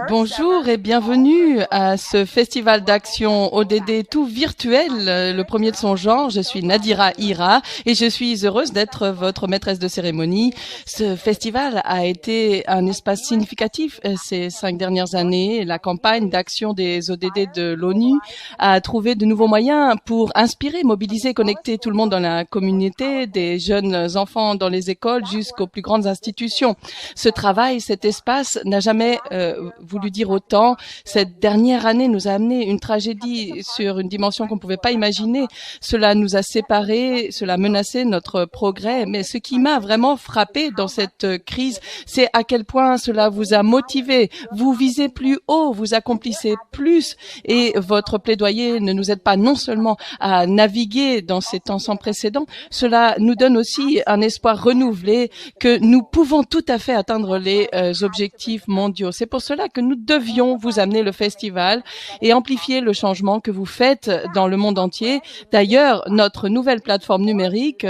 Bonjour et bienvenue à ce festival d'action ODD tout virtuel, le premier de son genre. Je suis Nadira Ira et je suis heureuse d'être votre maîtresse de cérémonie. Ce festival a été un espace significatif ces 5 dernières années. La campagne d'action des ODD de l'ONU a trouvé de nouveaux moyens pour inspirer, mobiliser, connecter tout le monde dans la communauté, des jeunes enfants dans les écoles jusqu'aux plus grandes institutions. Ce travail, cet espace n'a jamais voulu dire autant. Cette dernière année nous a amené une tragédie sur une dimension qu'on ne pouvait pas imaginer. Cela nous a séparés, cela a menacé notre progrès. Mais ce qui m'a vraiment frappé dans cette crise, c'est à quel point cela vous a motivé. Vous visez plus haut, vous accomplissez plus et votre plaidoyer ne nous aide pas non seulement à naviguer dans ces temps sans précédent, cela nous donne aussi un espoir renouvelé que nous pouvons tout à fait atteindre les objectifs mondiaux. C'est pour cela que nous devions vous amener le festival et amplifier le changement que vous faites dans le monde entier. D'ailleurs, notre nouvelle plateforme numérique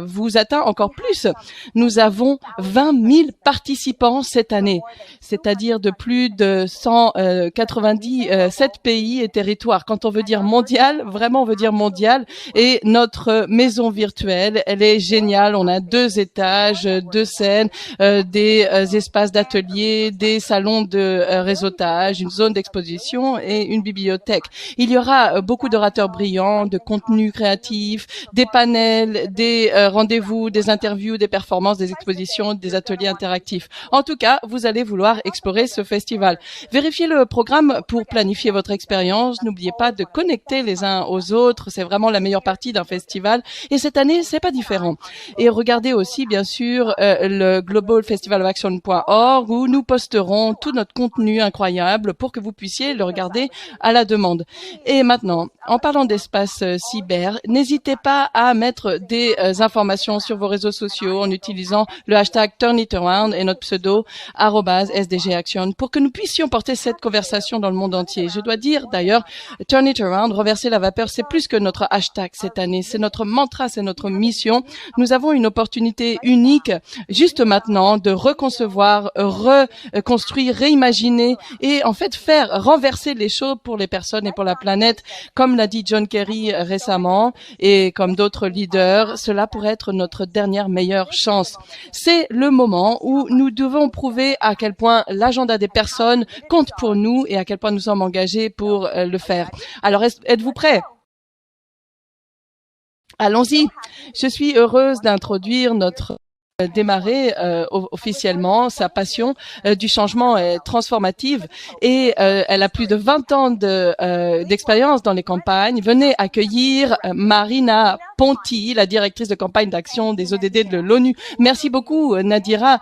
vous atteint encore plus. Nous avons 20 000 participants cette année, c'est-à-dire de plus de 197 pays et territoires. Quand on veut dire mondial, vraiment on veut dire mondial. Et notre maison virtuelle, elle est géniale. On a 2 étages, 2 scènes, des espaces d'ateliers, des salons de réseautage, une zone d'exposition et une bibliothèque. Il y aura beaucoup d'orateurs brillants, de contenus créatifs, des panels, des rendez-vous, des interviews, des performances, des expositions, des ateliers interactifs. En tout cas, vous allez vouloir explorer ce festival. Vérifiez le programme pour planifier votre expérience. N'oubliez pas de connecter les uns aux autres. C'est vraiment la meilleure partie d'un festival. Et cette année, c'est pas différent. Et regardez aussi, bien sûr, le globalfestivalofAction.org où nous posterons tout notre contenu incroyable pour que vous puissiez le regarder à la demande. Et maintenant, en parlant d'espace cyber, n'hésitez pas à mettre des informations sur vos réseaux sociaux en utilisant le hashtag #TurnItAround et notre pseudo @SDGAction pour que nous puissions porter cette conversation dans le monde entier. Je dois dire d'ailleurs, Turn It Around, renverser la vapeur, c'est plus que notre hashtag cette année, c'est notre mantra, c'est notre mission. Nous avons une opportunité unique juste maintenant de reconcevoir, reconstruire, réimaginer et en fait faire renverser les choses pour les personnes et pour la planète. Comme l'a dit John Kerry récemment et comme d'autres leaders, cela pourrait être notre dernière meilleure chance. C'est le moment où nous devons prouver à quel point l'agenda des personnes compte pour nous et à quel point nous sommes engagés pour le faire. Alors, êtes-vous prêts? Allons-y. Je suis heureuse d'introduire notre démarrer officiellement. Sa passion du changement est transformative et elle a plus de 20 ans d'expérience dans les campagnes. Venez accueillir Marina Ponti, la directrice de campagne d'action des ODD de l'ONU. Merci beaucoup Nadira.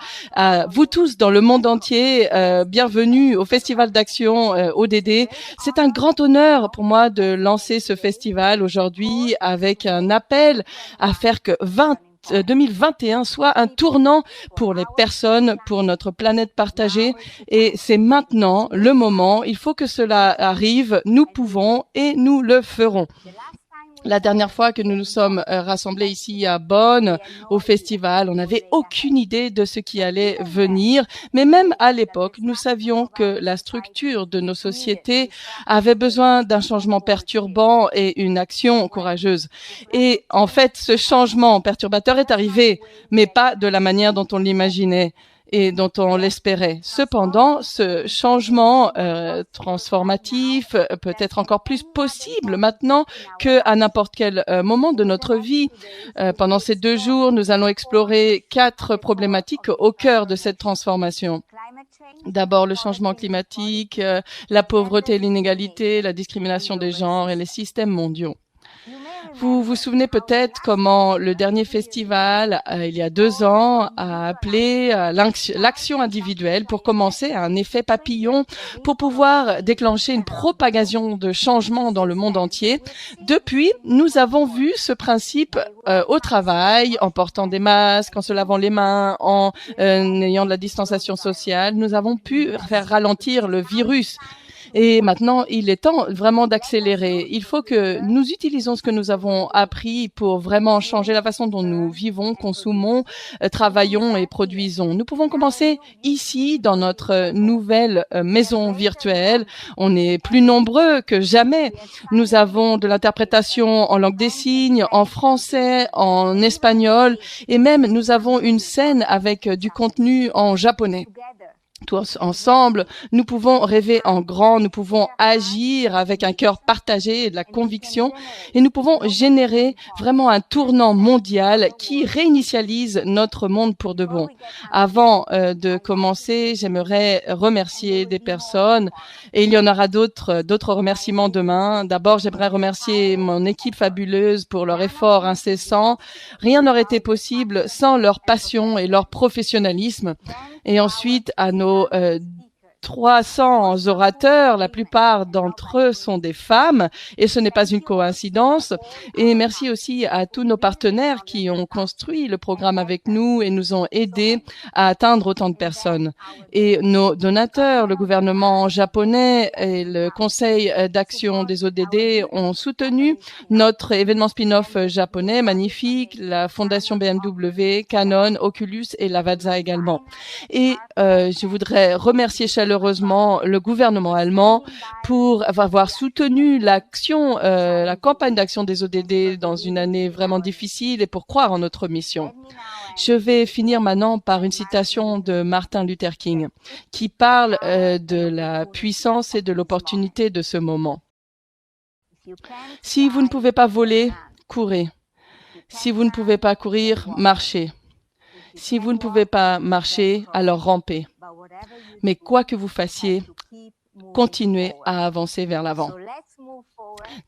Vous tous dans le monde entier, bienvenue au Festival d'action ODD. C'est un grand honneur pour moi de lancer ce festival aujourd'hui avec un appel à faire que 2021 soit un tournant pour les personnes, pour notre planète partagée. Et c'est maintenant le moment. Il faut que cela arrive. Nous pouvons et nous le ferons. La dernière fois que nous nous sommes rassemblés ici à Bonn, au festival, on n'avait aucune idée de ce qui allait venir. Mais même à l'époque, nous savions que la structure de nos sociétés avait besoin d'un changement perturbant et une action courageuse. Et en fait, ce changement perturbateur est arrivé, mais pas de la manière dont on l'imaginait et dont on l'espérait. Cependant, ce changement transformatif peut être encore plus possible maintenant qu'à n'importe quel moment de notre vie. Pendant ces 2 jours, nous allons explorer 4 problématiques au cœur de cette transformation. D'abord, le changement climatique, la pauvreté et l'inégalité, la discrimination des genres et les systèmes mondiaux. Vous vous souvenez peut-être comment le dernier festival, il y a 2 ans, a appelé l'action individuelle pour commencer un effet papillon pour pouvoir déclencher une propagation de changement dans le monde entier. Depuis, nous avons vu ce principe au travail, en portant des masques, en se lavant les mains, en ayant de la distanciation sociale. Nous avons pu faire ralentir le virus. Et maintenant, il est temps vraiment d'accélérer. Il faut que nous utilisons ce que nous avons appris pour vraiment changer la façon dont nous vivons, consommons, travaillons et produisons. Nous pouvons commencer ici, dans notre nouvelle maison virtuelle. On est plus nombreux que jamais. Nous avons de l'interprétation en langue des signes, en français, en espagnol, et même nous avons une scène avec du contenu en japonais. Tous ensemble, nous pouvons rêver en grand, nous pouvons agir avec un cœur partagé et de la conviction, et nous pouvons générer vraiment un tournant mondial qui réinitialise notre monde pour de bon. Avant de commencer, j'aimerais remercier des personnes, et il y en aura d'autres remerciements demain. D'abord, j'aimerais remercier mon équipe fabuleuse pour leur effort incessant. Rien n'aurait été possible sans leur passion et leur professionnalisme. Et ensuite, à nos 300 orateurs, la plupart d'entre eux sont des femmes et ce n'est pas une coïncidence. Et merci aussi à tous nos partenaires qui ont construit le programme avec nous et nous ont aidés à atteindre autant de personnes. Et nos donateurs, le gouvernement japonais et le Conseil d'action des ODD ont soutenu notre événement spin-off japonais magnifique, la Fondation BMW, Canon, Oculus et Lavazza également. Et je voudrais remercier chaleureusement le gouvernement allemand pour avoir soutenu l'action, la campagne d'action des ODD dans une année vraiment difficile et pour croire en notre mission. Je vais finir maintenant par une citation de Martin Luther King qui parle de la puissance et de l'opportunité de ce moment. Si vous ne pouvez pas voler, courez. Si vous ne pouvez pas courir, marchez. Si vous ne pouvez pas marcher, alors rampez. Mais quoi que vous fassiez, continuez à avancer vers l'avant.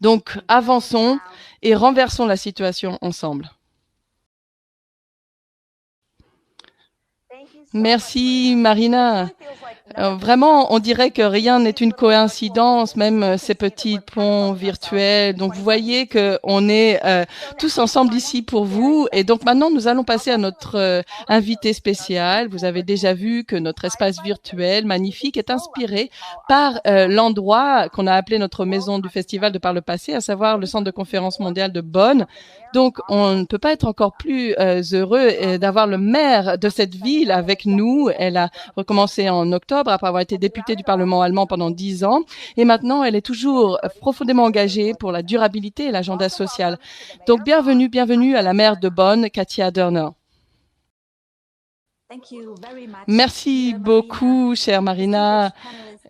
Donc, avançons et renversons la situation ensemble. Merci, Marina. Vraiment, on dirait que rien n'est une coïncidence, même ces petits ponts virtuels. Donc, vous voyez qu'on est tous ensemble ici pour vous. Et donc, maintenant, nous allons passer à notre invité spécial. Vous avez déjà vu que notre espace virtuel magnifique est inspiré par l'endroit qu'on a appelé notre maison du festival de par le passé, à savoir le Centre de conférence mondial de Bonn. Donc, on ne peut pas être encore plus heureux d'avoir le maire de cette ville avec nous. Elle a recommencé en octobre après avoir été députée du Parlement allemand pendant 10 ans. Et maintenant, elle est toujours profondément engagée pour la durabilité et l'agenda social. Donc, bienvenue à la maire de Bonn, Katja Dörner. Merci beaucoup, chère Marina.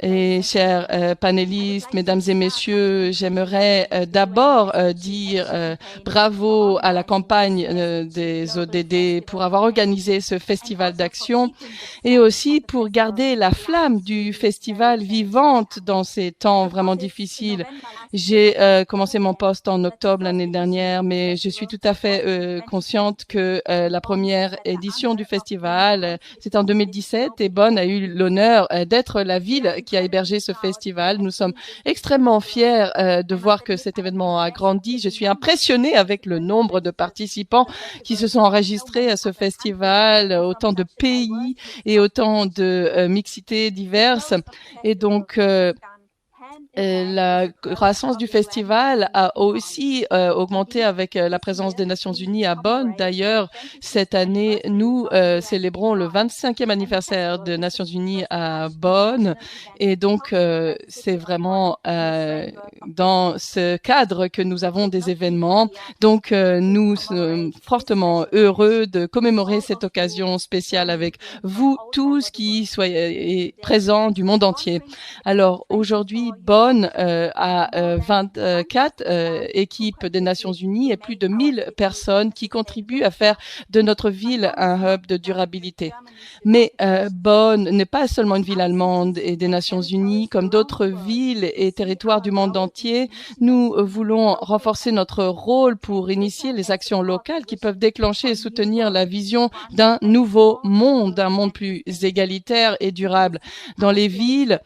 Et chers panélistes, mesdames et messieurs, j'aimerais d'abord dire bravo à la campagne des ODD pour avoir organisé ce festival d'action et aussi pour garder la flamme du festival vivante dans ces temps vraiment difficiles. J'ai commencé mon poste en octobre l'année dernière, mais je suis tout à fait consciente que la première édition du festival, c'était en 2017 et Bonn a eu l'honneur d'être la ville qui a hébergé ce festival. Nous sommes extrêmement fiers de voir que cet événement a grandi. Je suis impressionnée avec le nombre de participants qui se sont enregistrés à ce festival, autant de pays et autant de mixités diverses. Et donc, la croissance du festival a aussi augmenté avec la présence des Nations Unies à Bonn. D'ailleurs, cette année, nous célébrons le 25e anniversaire des Nations Unies à Bonn. Et donc, c'est vraiment dans ce cadre que nous avons des événements. Donc, nous sommes fortement heureux de commémorer cette occasion spéciale avec vous tous qui soyez présents du monde entier. Alors, aujourd'hui, Bonn à 24 équipes des Nations Unies et plus de 1000 personnes qui contribuent à faire de notre ville un hub de durabilité. Mais Bonn n'est pas seulement une ville allemande et des Nations Unies. Comme d'autres villes et territoires du monde entier, nous voulons renforcer notre rôle pour initier les actions locales qui peuvent déclencher et soutenir la vision d'un nouveau monde, d'un monde plus égalitaire et durable. Dans les villes,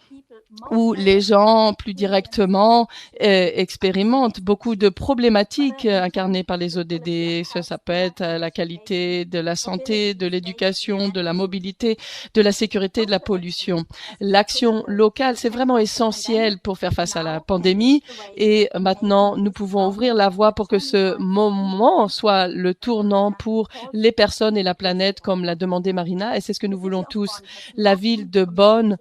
où les gens plus directement expérimentent beaucoup de problématiques incarnées par les ODD. Ça peut être la qualité de la santé, de l'éducation, de la mobilité, de la sécurité, de la pollution. L'action locale, c'est vraiment essentiel pour faire face à la pandémie et maintenant, nous pouvons ouvrir la voie pour que ce moment soit le tournant pour les personnes et la planète, comme l'a demandé Marina, et c'est ce que nous voulons tous. La ville de Bonn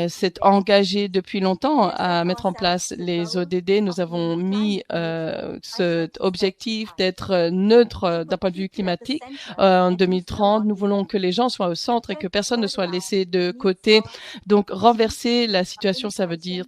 s'est engagée depuis longtemps à mettre en place les ODD. Nous avons mis cet objectif d'être neutre d'un point de vue climatique en 2030. Nous voulons que les gens soient au centre et que personne ne soit laissé de côté. Donc, renverser la situation, ça veut dire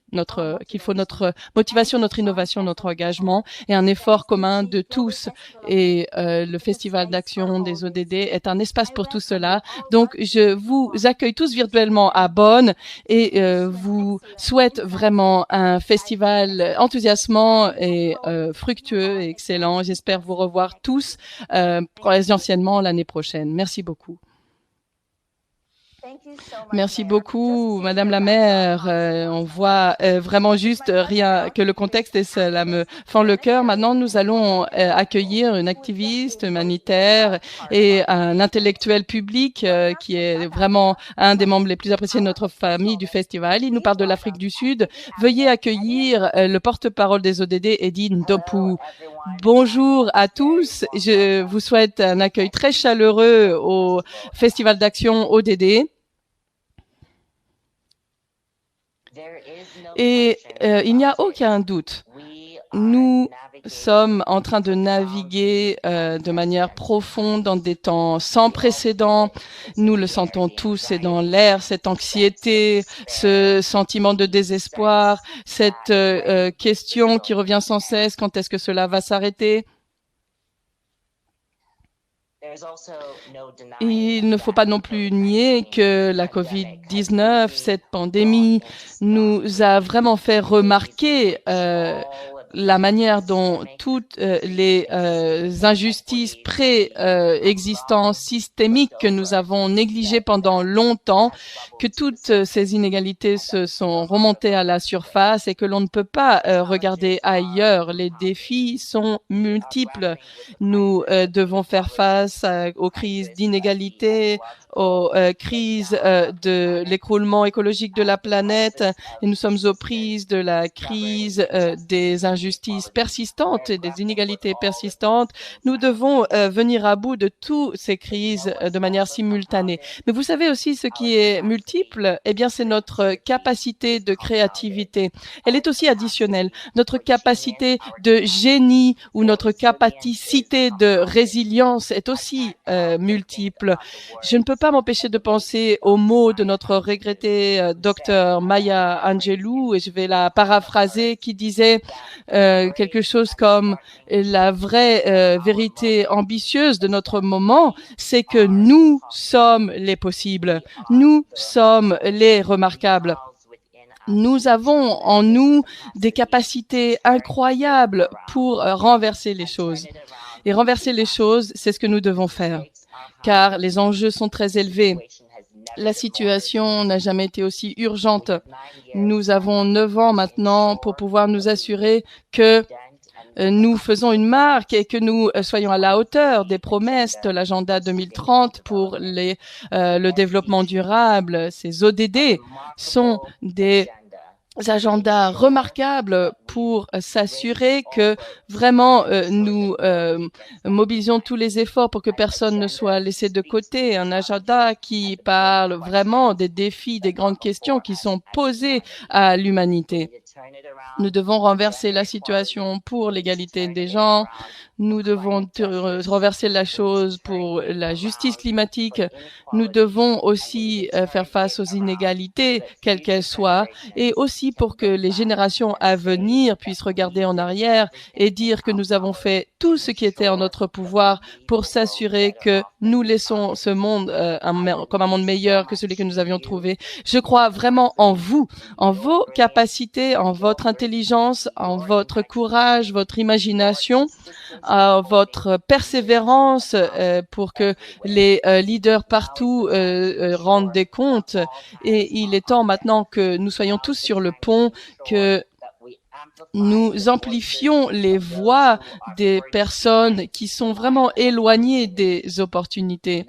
qu'il faut notre motivation, notre innovation, notre engagement et un effort commun de tous. Et le Festival d'action des ODD est un espace pour tout cela. Donc, je vous accueille tous virtuellement à Bonn et vous souhaite vraiment un festival enthousiasmant et fructueux et excellent. J'espère vous revoir tous anciennement l'année prochaine. Merci beaucoup. Merci beaucoup, Madame la maire. On voit vraiment juste rien que le contexte et cela me fend le cœur. Maintenant, nous allons accueillir une activiste humanitaire et un intellectuel public qui est vraiment un des membres les plus appréciés de notre famille du festival. Il nous parle de l'Afrique du Sud. Veuillez accueillir le porte-parole des ODD, Eddie Ndopou. Bonjour à tous. Je vous souhaite un accueil très chaleureux au Festival d'action ODD. Et il n'y a aucun doute. Nous sommes en train de naviguer de manière profonde dans des temps sans précédent. Nous le sentons tous, c'est dans l'air, cette anxiété, ce sentiment de désespoir, cette question qui revient sans cesse, quand est-ce que cela va s'arrêter? Il ne faut pas non plus nier que la COVID-19, cette pandémie, nous a vraiment fait remarquer la manière dont toutes les injustices préexistantes systémiques que nous avons négligées pendant longtemps, que toutes ces inégalités se sont remontées à la surface et que l'on ne peut pas regarder ailleurs. Les défis sont multiples. Nous devons faire face aux crises d'inégalité, aux crises de l'écroulement écologique de la planète et nous sommes aux prises de la crise des injustices persistantes et des inégalités persistantes. Nous devons venir à bout de toutes ces crises de manière simultanée. Mais vous savez aussi ce qui est multiple? Eh bien, c'est notre capacité de créativité. Elle est aussi additionnelle. Notre capacité de génie ou notre capacité de résilience est aussi multiple. Je ne peux pas m'empêcher de penser aux mots de notre regretté docteur Maya Angelou, et je vais la paraphraser, qui disait quelque chose comme la vraie vérité ambitieuse de notre moment, c'est que nous sommes les possibles, nous sommes les remarquables. Nous avons en nous des capacités incroyables pour renverser les choses. Et renverser les choses, c'est ce que nous devons faire, car les enjeux sont très élevés. La situation n'a jamais été aussi urgente. Nous avons 9 ans maintenant pour pouvoir nous assurer que nous faisons une marque et que nous soyons à la hauteur des promesses de l'agenda 2030 pour le développement durable. Ces ODD sont des agendas remarquables pour s'assurer que vraiment nous mobilisions tous les efforts pour que personne ne soit laissé de côté. Un agenda qui parle vraiment des défis, des grandes questions qui sont posées à l'humanité. Nous devons renverser la situation pour l'égalité des gens. Nous devons renverser la chose pour la justice climatique. Nous devons aussi faire face aux inégalités, quelles qu'elles soient, et aussi pour que les générations à venir puissent regarder en arrière et dire que nous avons fait tout ce qui était en notre pouvoir pour s'assurer que nous laissons ce monde comme un monde meilleur que celui que nous avions trouvé. Je crois vraiment en vous, en vos capacités, en votre intelligence, en votre courage, votre imagination, votre persévérance pour que les leaders partout rendent des comptes. Et il est temps maintenant que nous soyons tous sur le pont, que nous amplifions les voix des personnes qui sont vraiment éloignées des opportunités.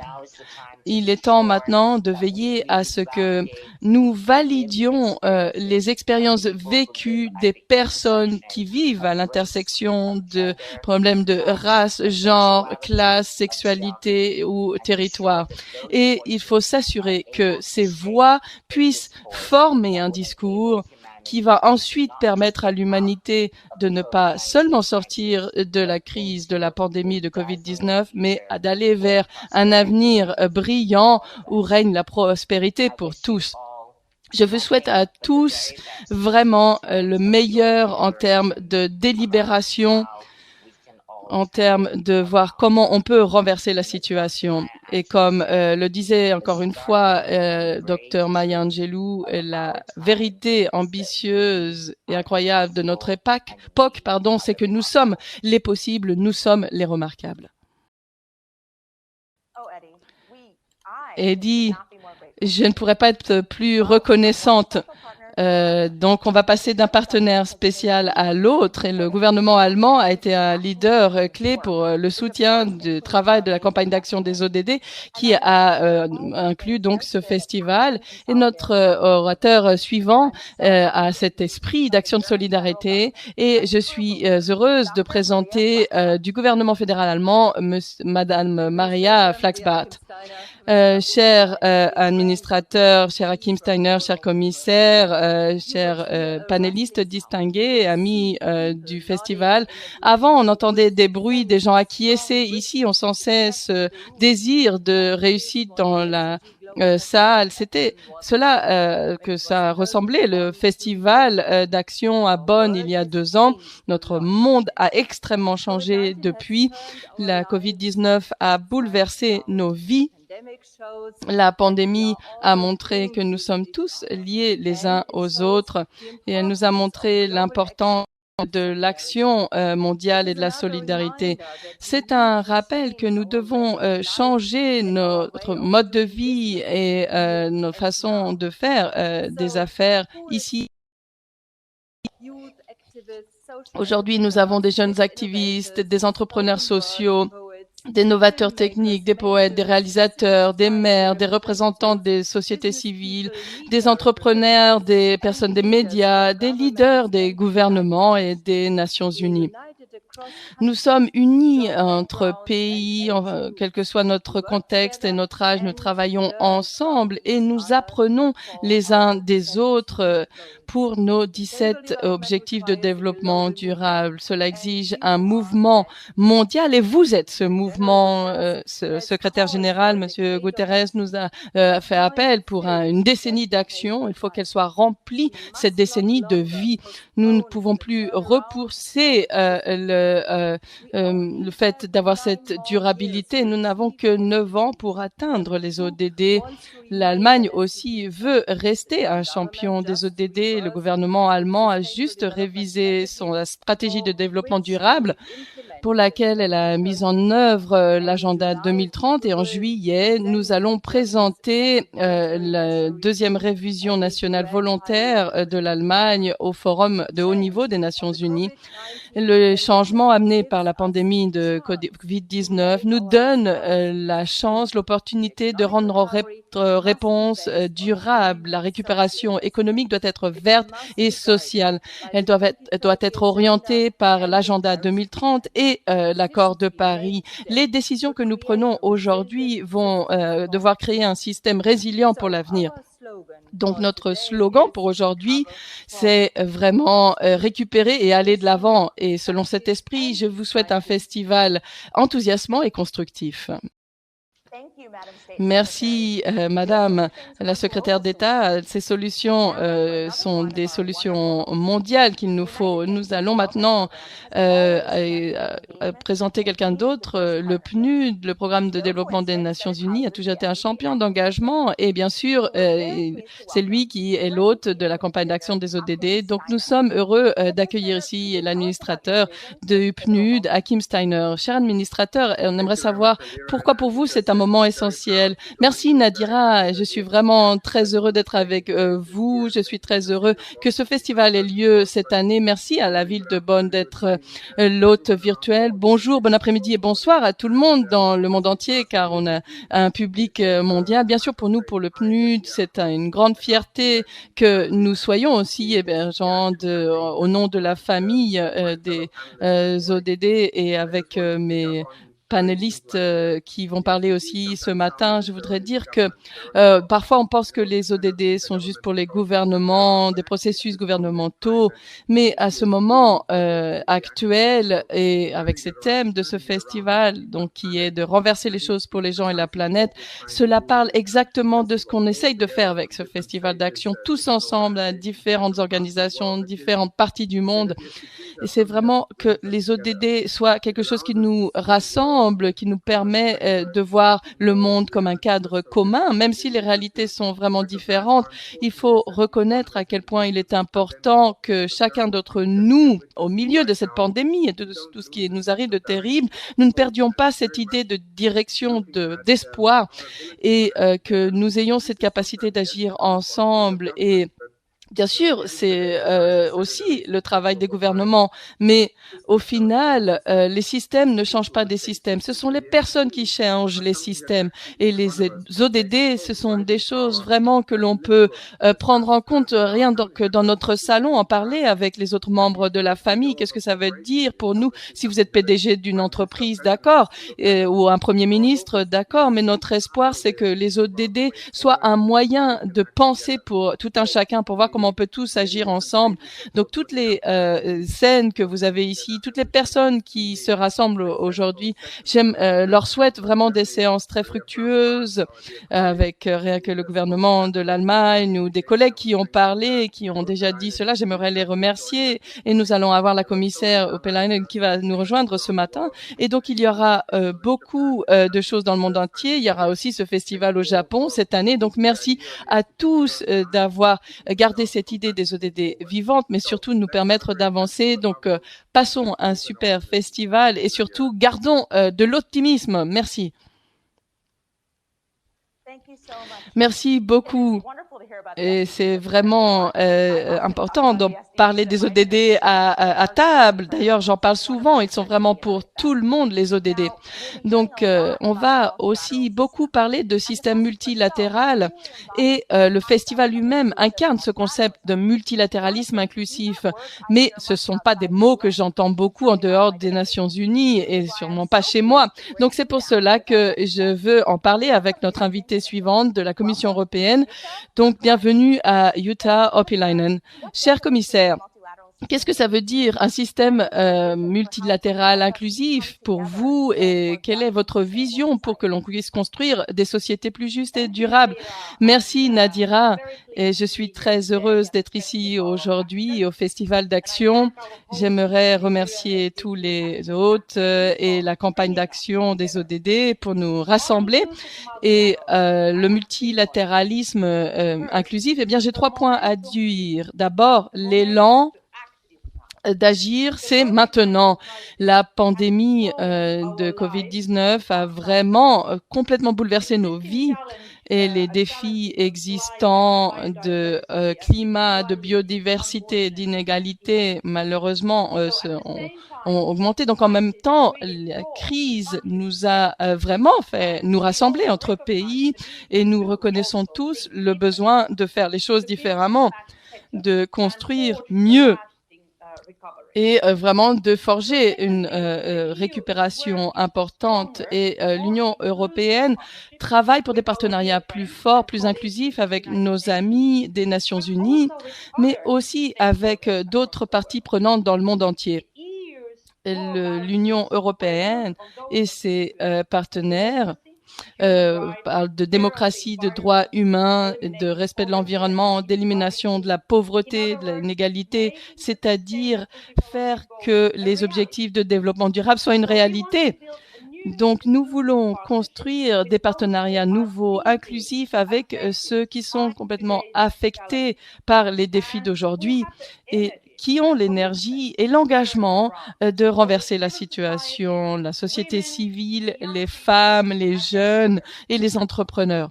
Il est temps maintenant de veiller à ce que nous validions les expériences vécues des personnes qui vivent à l'intersection de problèmes de race, genre, classe, sexualité ou territoire. Et il faut s'assurer que ces voix puissent former un discours qui va ensuite permettre à l'humanité de ne pas seulement sortir de la crise de la pandémie de COVID-19, mais d'aller vers un avenir brillant où règne la prospérité pour tous. Je vous souhaite à tous vraiment le meilleur en termes de délibération, en termes de voir comment on peut renverser la situation. Et comme le disait encore une fois Dr Maya Angelou, la vérité ambitieuse et incroyable de notre époque, c'est que nous sommes les possibles, nous sommes les remarquables. Eddie, je ne pourrais pas être plus reconnaissante. Donc, on va passer d'un partenaire spécial à l'autre et le gouvernement allemand a été un leader clé pour le soutien du travail de la campagne d'action des ODD qui a inclus donc ce festival. Et notre orateur suivant a cet esprit d'action de solidarité et je suis heureuse de présenter du gouvernement fédéral allemand Madame Maria Flachsbart. Cher administrateur, cher Hakim Steiner, cher commissaire, chers panélistes distingués, amis du festival. Avant, on entendait des bruits, des gens acquiescés. Ici, on sent ce désir de réussite dans la salle. C'était cela que ça ressemblait, le festival d'action à Bonn il y a 2 ans. Notre monde a extrêmement changé depuis. La COVID-19 a bouleversé nos vies. La pandémie a montré que nous sommes tous liés les uns aux autres et elle nous a montré l'importance de l'action mondiale et de la solidarité. C'est un rappel que nous devons changer notre mode de vie et nos façons de faire des affaires ici. Aujourd'hui, nous avons des jeunes activistes, des entrepreneurs sociaux, des novateurs techniques, des poètes, des réalisateurs, des maires, des représentants des sociétés civiles, des entrepreneurs, des personnes des médias, des leaders des gouvernements et des Nations Unies. Nous sommes unis entre pays, quel que soit notre contexte et notre âge, nous travaillons ensemble et nous apprenons les uns des autres pour nos 17 objectifs de développement durable. Cela exige un mouvement mondial et vous êtes ce mouvement. Ce secrétaire général, Monsieur Guterres, nous a fait appel pour une décennie d'action. Il faut qu'elle soit remplie, cette décennie de vie. Nous ne pouvons plus repousser le fait d'avoir cette durabilité. Nous n'avons que 9 ans pour atteindre les ODD. L'Allemagne aussi veut rester un champion des ODD. Le gouvernement allemand a juste révisé son stratégie de développement durable pour laquelle elle a mis en œuvre l'agenda 2030 et en juillet, nous allons présenter la 2e révision nationale volontaire de l'Allemagne au forum de haut niveau des Nations Unies. Le changement amené par la pandémie de COVID-19 nous donne la chance, l'opportunité de rendre notre réponse durable. La récupération économique doit être verte et sociale. Elle doit être orientée par l'agenda 2030 et l'accord de Paris. Les décisions que nous prenons aujourd'hui vont devoir créer un système résilient pour l'avenir. Donc, notre slogan pour aujourd'hui, c'est vraiment récupérer et aller de l'avant. Et selon cet esprit, je vous souhaite un festival enthousiasmant et constructif. Merci, Madame la secrétaire d'État. Ces solutions sont des solutions mondiales qu'il nous faut. Nous allons maintenant présenter quelqu'un d'autre. Le PNUD, le Programme de développement des Nations Unies, a toujours été un champion d'engagement et bien sûr, c'est lui qui est l'hôte de la campagne d'action des ODD. Donc, nous sommes heureux d'accueillir ici l'administrateur du PNUD, Hakim Steiner. Cher administrateur, on aimerait savoir pourquoi pour vous c'est un moment essentiel. Merci Nadira, je suis vraiment très heureux d'être avec vous. Je suis très heureux que ce festival ait lieu cette année. Merci à la ville de Bonn d'être l'hôte virtuel. Bonjour, bon après-midi et bonsoir à tout le monde dans le monde entier car on a un public mondial. Bien sûr pour nous, pour le PNUD, c'est une grande fierté que nous soyons aussi hébergeants au nom de la famille des ODD et avec mes panélistes qui vont parler aussi ce matin. Je voudrais dire que parfois on pense que les ODD sont juste pour les gouvernements, des processus gouvernementaux, mais à ce moment actuel et avec ces thèmes de ce festival, donc qui est de renverser les choses pour les gens et la planète, cela parle exactement de ce qu'on essaye de faire avec ce festival d'action, tous ensemble, à différentes organisations, différentes parties du monde. Et c'est vraiment que les ODD soient quelque chose qui nous rassemble, qui nous permet de voir le monde comme un cadre commun, même si les réalités sont vraiment différentes. Il faut reconnaître à quel point il est important que chacun d'entre nous, au milieu de cette pandémie et de tout ce qui nous arrive de terrible, nous ne perdions pas cette idée de direction, d'espoir et que nous ayons cette capacité d'agir ensemble et bien sûr, c'est aussi le travail des gouvernements, mais au final, les systèmes ne changent pas des systèmes. Ce sont les personnes qui changent les systèmes. Et les ODD, ce sont des choses vraiment que l'on peut prendre en compte rien que dans notre salon, en parler avec les autres membres de la famille. Qu'est-ce que ça veut dire pour nous si vous êtes PDG d'une entreprise, d'accord, ou un premier ministre, d'accord, mais notre espoir, c'est que les ODD soient un moyen de penser pour tout un chacun, pour voir comment on peut tous agir ensemble. Donc toutes les scènes que vous avez ici, toutes les personnes qui se rassemblent aujourd'hui, leur souhaite vraiment des séances très fructueuses avec rien que le gouvernement de l'Allemagne ou des collègues qui ont parlé, qui ont déjà dit cela. J'aimerais les remercier et nous allons avoir la commissaire Opelainen qui va nous rejoindre ce matin. Et donc il y aura beaucoup de choses dans le monde entier. Il y aura aussi ce festival au Japon cette année. Donc merci à tous d'avoir gardé cette idée des ODD vivante, mais surtout de nous permettre d'avancer. Donc, passons un super festival et surtout, gardons de l'optimisme. Merci. Merci beaucoup. Et c'est vraiment important de parler des ODD à table. D'ailleurs, j'en parle souvent. Ils sont vraiment pour tout le monde, les ODD. Donc, on va aussi beaucoup parler de système multilatéral et le festival lui-même incarne ce concept de multilatéralisme inclusif. Mais ce ne sont pas des mots que j'entends beaucoup en dehors des Nations Unies et sûrement pas chez moi. Donc, c'est pour cela que je veux en parler avec notre invitée suivante de la Commission européenne. Donc, bienvenue à Jutta Opelainen. Cher commissaire, qu'est-ce que ça veut dire un système multilatéral inclusif pour vous et quelle est votre vision pour que l'on puisse construire des sociétés plus justes et durables? Merci Nadira et je suis très heureuse d'être ici aujourd'hui au Festival d'Action. J'aimerais remercier tous les hôtes et la campagne d'action des ODD pour nous rassembler et le multilatéralisme inclusif. Eh bien, j'ai 3 points à dire. D'abord, l'élan d'agir, c'est maintenant. La pandémie de Covid-19 a vraiment complètement bouleversé nos vies et les défis existants de climat, de biodiversité, d'inégalité, malheureusement, ont augmenté. Donc, en même temps, la crise nous a vraiment fait nous rassembler entre pays et nous reconnaissons tous le besoin de faire les choses différemment, de construire mieux et vraiment de forger une récupération importante. Et l'Union européenne travaille pour des partenariats plus forts, plus inclusifs avec nos amis des Nations Unies, mais aussi avec d'autres parties prenantes dans le monde entier. L'Union européenne et ses partenaires parle de démocratie, de droits humains, de respect de l'environnement, d'élimination de la pauvreté, de l'inégalité, c'est-à-dire faire que les objectifs de développement durable soient une réalité. Donc, nous voulons construire des partenariats nouveaux, inclusifs avec ceux qui sont complètement affectés par les défis d'aujourd'hui et qui ont l'énergie et l'engagement de renverser la situation, la société civile, les femmes, les jeunes et les entrepreneurs.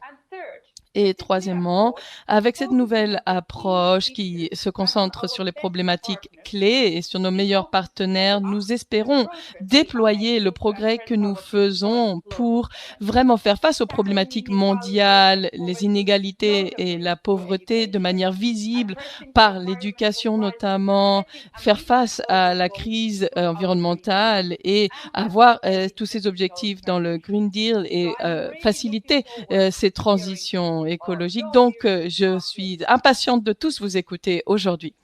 Et troisièmement, avec cette nouvelle approche qui se concentre sur les problématiques clés et sur nos meilleurs partenaires, nous espérons déployer le progrès que nous faisons pour vraiment faire face aux problématiques mondiales, les inégalités et la pauvreté de manière visible par l'éducation notamment, faire face à la crise environnementale et avoir tous ces objectifs dans le Green Deal et faciliter ces transitions écologique. Donc, je suis impatiente de tous vous écouter aujourd'hui.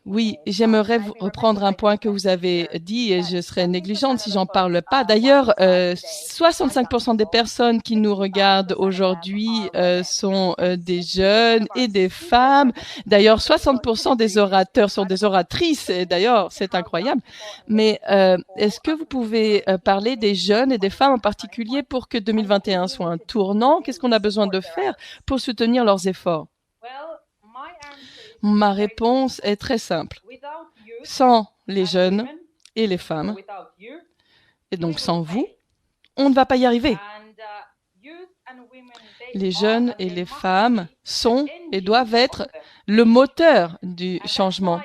Oui, j'aimerais reprendre un point que vous avez dit et je serais négligente si j'en parle pas. D'ailleurs, 65% des personnes qui nous regardent aujourd'hui sont des jeunes et des femmes. D'ailleurs, 60% des orateurs sont des oratrices. Et d'ailleurs, c'est incroyable. Mais est-ce que vous pouvez parler des jeunes et des femmes en particulier pour que 2021 soit un tournant? Qu'est-ce qu'on a besoin de faire pour soutenir leurs efforts? Ma réponse est très simple. Sans les jeunes et les femmes, et donc sans vous, on ne va pas y arriver. Les jeunes et les femmes sont et doivent être le moteur du changement.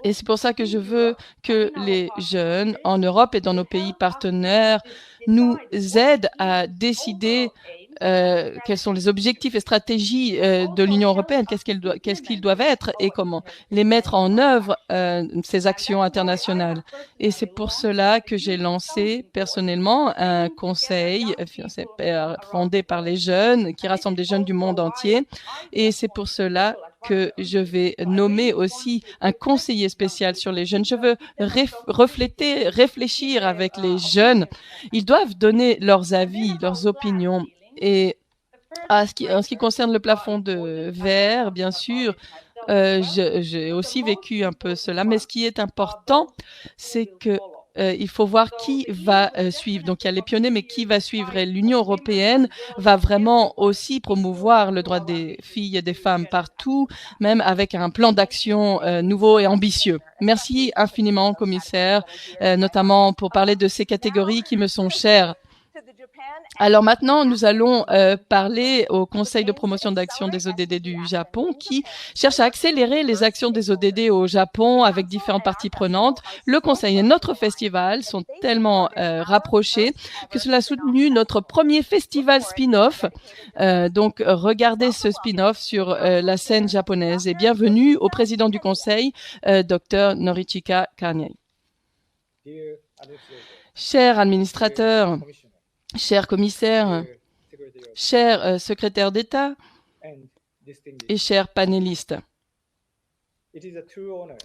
Et c'est pour ça que je veux que les jeunes en Europe et dans nos pays partenaires nous aident à décider quels sont les objectifs et stratégies de l'Union européenne, qu'est-ce qu'ils doivent être et comment les mettre en œuvre, ces actions internationales. Et c'est pour cela que j'ai lancé personnellement un conseil fondé par les jeunes, qui rassemble des jeunes du monde entier. Et c'est pour cela que je vais nommer aussi un conseiller spécial sur les jeunes. Je veux réfléchir avec les jeunes. Ils doivent donner leurs avis, leurs opinions. Et en ce qui concerne le plafond de verre, bien sûr, j'ai aussi vécu un peu cela. Mais ce qui est important, c'est que il faut voir qui va suivre. Donc, il y a les pionniers, mais qui va suivre? Et l'Union européenne va vraiment aussi promouvoir le droit des filles et des femmes partout, même avec un plan d'action nouveau et ambitieux. Merci infiniment, commissaire, notamment pour parler de ces catégories qui me sont chères. Alors maintenant, nous allons parler au Conseil de promotion d'action des ODD du Japon qui cherche à accélérer les actions des ODD au Japon avec différentes parties prenantes. Le Conseil et notre festival sont tellement rapprochés que cela a soutenu notre premier festival spin-off. Donc, regardez ce spin-off sur la scène japonaise. Et bienvenue au président du Conseil, Dr Norichika Karniai. Cher administrateur, chers commissaires, chers secrétaires d'État et chers panélistes,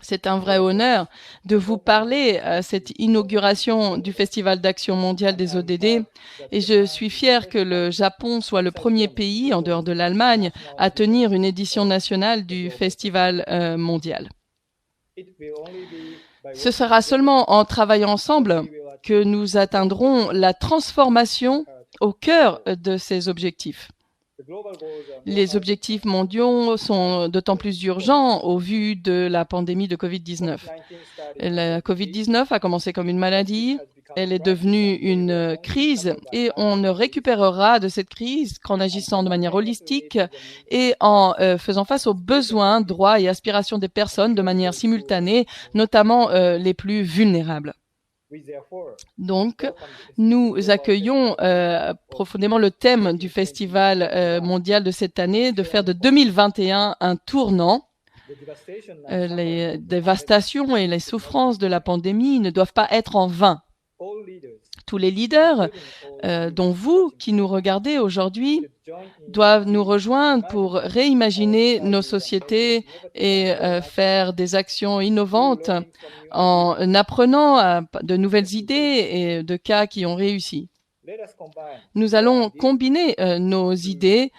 c'est un vrai honneur de vous parler à cette inauguration du Festival d'action mondiale des ODD et je suis fier que le Japon soit le premier pays, en dehors de l'Allemagne, à tenir une édition nationale du Festival mondial. Ce sera seulement en travaillant ensemble que nous atteindrons la transformation au cœur de ces objectifs. Les objectifs mondiaux sont d'autant plus urgents au vu de la pandémie de Covid-19. La Covid-19 a commencé comme une maladie, elle est devenue une crise et on ne récupérera de cette crise qu'en agissant de manière holistique et en faisant face aux besoins, droits et aspirations des personnes de manière simultanée, notamment les plus vulnérables. Donc, nous accueillons profondément le thème du Festival mondial de cette année, de faire de 2021 un tournant. Les dévastations et les souffrances de la pandémie ne doivent pas être en vain. Tous les leaders, dont vous qui nous regardez aujourd'hui, doivent nous rejoindre pour réimaginer nos sociétés et faire des actions innovantes en apprenant de nouvelles idées et de cas qui ont réussi. Nous allons combiner nos idées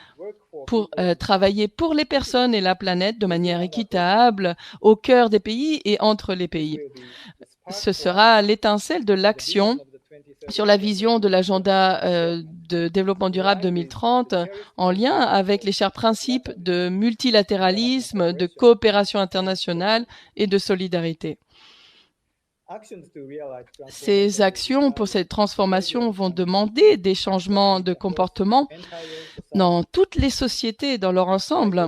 pour travailler pour les personnes et la planète de manière équitable au cœur des pays et entre les pays. Ce sera l'étincelle de l'action sur la vision de l'agenda de développement durable 2030 en lien avec les chers principes de multilatéralisme, de coopération internationale et de solidarité. Ces actions pour cette transformation vont demander des changements de comportement dans toutes les sociétés dans leur ensemble.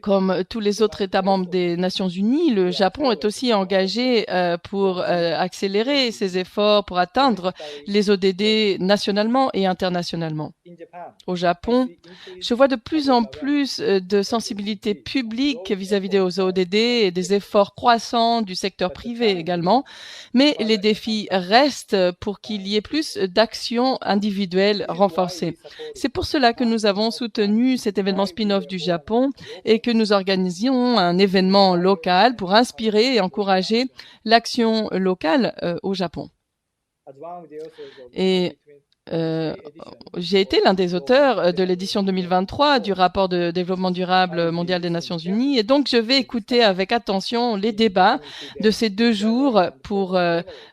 Comme tous les autres États membres des Nations Unies, le Japon est aussi engagé pour accélérer ses efforts pour atteindre les ODD nationalement et internationalement. Au Japon, je vois de plus en plus de sensibilité publique vis-à-vis des ODD et des efforts croissants du secteur privé également, mais les défis restent pour qu'il y ait plus d'actions individuelles renforcées. C'est pour cela que nous avons soutenu cet événement spin-off du Japon et que nous organisions un événement local pour inspirer et encourager l'action locale au Japon. Et j'ai été l'un des auteurs de l'édition 2023 du rapport de développement durable mondial des Nations Unies et donc je vais écouter avec attention les débats de ces 2 jours pour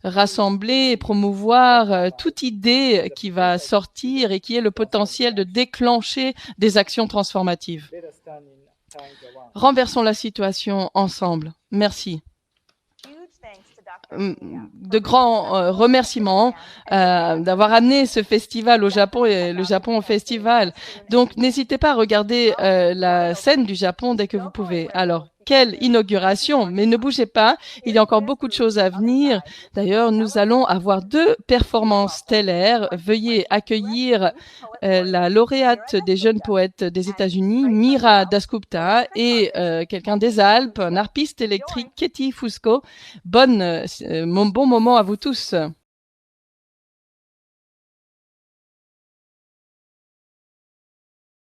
rassembler et promouvoir toute idée qui va sortir et qui ait le potentiel de déclencher des actions transformatives. Renversons la situation ensemble. Merci. De grands remerciements d'avoir amené ce festival au Japon et le Japon au festival. Donc, n'hésitez pas à regarder la scène du Japon dès que vous pouvez. Alors, quelle inauguration! Mais ne bougez pas, il y a encore beaucoup de choses à venir. D'ailleurs, nous allons avoir 2 performances stellaires. Veuillez accueillir la lauréate des jeunes poètes des États-Unis, Mira Dasgupta, et quelqu'un des Alpes, un harpiste électrique, Katie Fusco. Bon moment à vous tous.